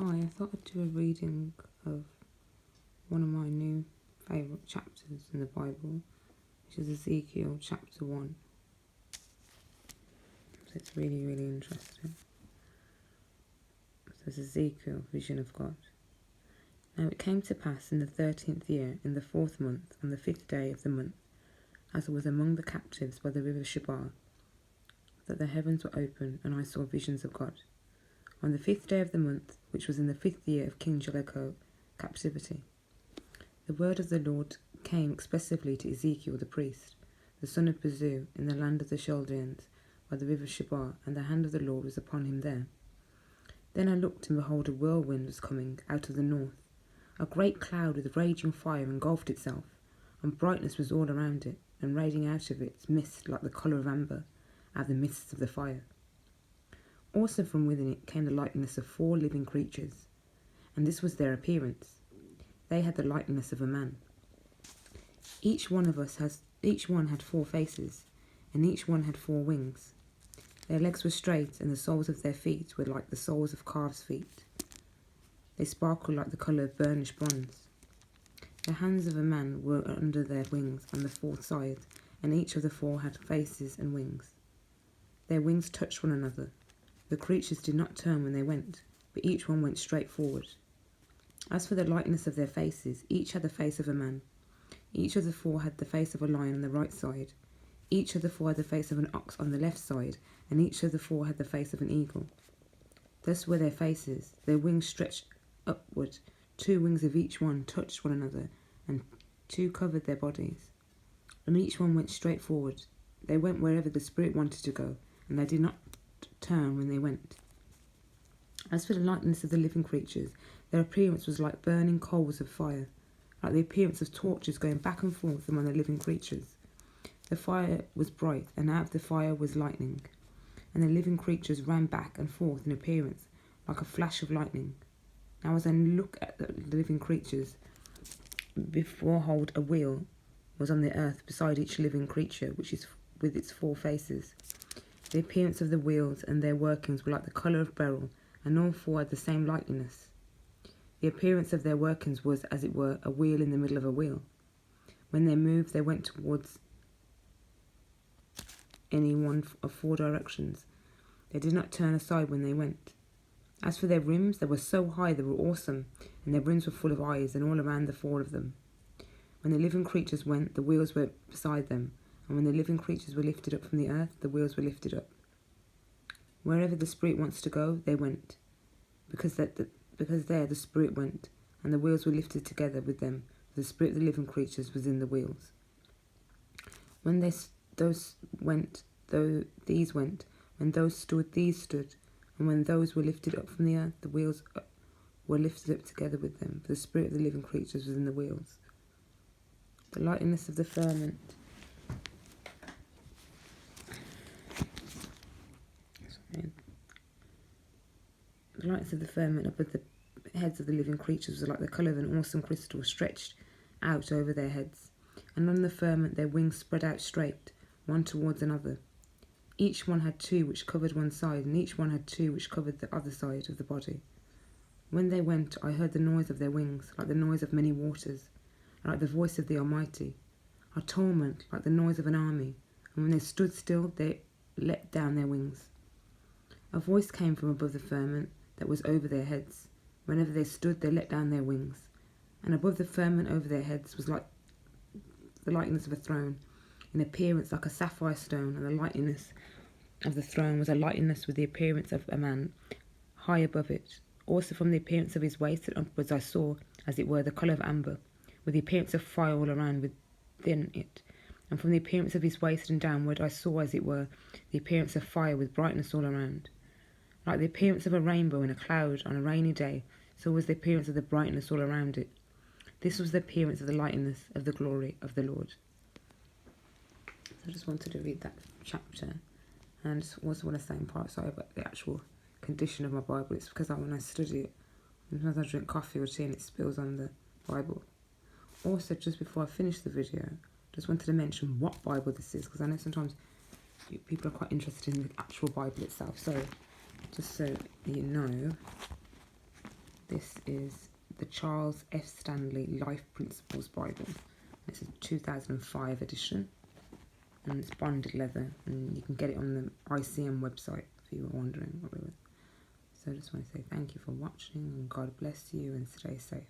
Hi, I thought I'd do a reading of one of my new favourite chapters in the Bible, which is Ezekiel chapter 1. So it's really, really interesting. So it's Ezekiel, vision of God. Now it came to pass in the 13th year, in the 4th month, on the 5th day of the month, as I was among the captives by the river Sapphire, that the heavens were open, and I saw visions of God. On the 5th day of the month, which was in the 5th year of King Jellicoe's captivity, the word of the Lord came expressively to Ezekiel the priest, the son of Buzu, in the land of the Chaldeans, by the river Sapphire, and the hand of the Lord was upon him there. Then I looked, and behold, a whirlwind was coming out of the north. A great cloud with raging fire engulfed itself, and brightness was all around it, and raging out of its mist like the colour of amber, out of the mists of the fire. Also from within it came the likeness of 4 living creatures, and this was their appearance. They had the likeness of a man. Each one had 4 faces, and each one had 4 wings. Their legs were straight, and the soles of their feet were like the soles of calves' feet. They sparkled like the colour of burnished bronze. The hands of a man were under their wings on the 4th side, and each of the 4 had faces and wings. Their wings touched one another. The creatures did not turn when they went, but each one went straight forward. As for the likeness of their faces, each had the face of a man. Each of the 4 had the face of a lion on the right side. Each of the 4 had the face of an ox on the left side, and each of the 4 had the face of an eagle. Thus were their faces. Their wings stretched upward. 2 wings of each one touched one another, and 2 covered their bodies. And each one went straight forward. They went wherever the Spirit wanted to go, and they did not turn when they went. As for the likeness of the living creatures, their appearance was like burning coals of fire, like the appearance of torches going back and forth among the living creatures. The fire was bright, and out of the fire was lightning, and the living creatures ran back and forth in appearance like a flash of lightning. Now as I look at the living creatures, behold, a wheel was on the earth beside each living creature, which is with its 4 faces. The appearance of the wheels and their workings were like the colour of beryl, and all 4 had the same likeness. The appearance of their workings was, as it were, a wheel in the middle of a wheel. When they moved, they went towards any one of 4 directions. They did not turn aside when they went. As for their rims, they were so high they were awesome, and their rims were full of eyes, and all around the 4 of them. When the living creatures went, the wheels were beside them, and when the living creatures were lifted up from the earth, the wheels were lifted up. Wherever the Spirit wants to go, they went, because there the Spirit went, and the wheels were lifted together with them. The Spirit of the living creatures was in the wheels. When those went, these went. When those stood, these stood. And when those were lifted up from the earth, the wheels were lifted up together with them. For the Spirit of the living creatures was in the wheels. The likeness of the firmament. The lights of the firmament above the heads of the living creatures was like the colour of an awesome crystal stretched out over their heads. And on the firmament their wings spread out straight, one towards another. Each one had 2 which covered one side, and each one had 2 which covered the other side of the body. When they went, I heard the noise of their wings, like the noise of many waters, and like the voice of the Almighty, a torment like the noise of an army. And when they stood still, they let down their wings. A voice came from above the firmament that was over their heads. Whenever they stood, they let down their wings. And above the firmament over their heads was like the likeness of a throne, in appearance like a sapphire stone, and the likeness of the throne was a likeness with the appearance of a man high above it. Also from the appearance of his waist and upwards I saw, as it were, the colour of amber, with the appearance of fire all around within it. And from the appearance of his waist and downward I saw, as it were, the appearance of fire with brightness all around. Like the appearance of a rainbow in a cloud on a rainy day, so was the appearance of the brightness all around it. This was the appearance of the likeness of the glory of the Lord. I just wanted to read that chapter, and I just also want to say in part sorry about the actual condition of my Bible. It's because when I study it, sometimes I drink coffee or tea and it spills on the Bible. Also, just before I finish the video, I just wanted to mention what Bible this is, because I know sometimes people are quite interested in the actual Bible itself. So, just so you know, This is the Charles F. Stanley Life Principles Bible. It's a 2005 edition, and it's bonded leather, and you can get it on the ICM website if you were wondering what it was. So I just want to say thank you for watching, and God bless you, and stay safe.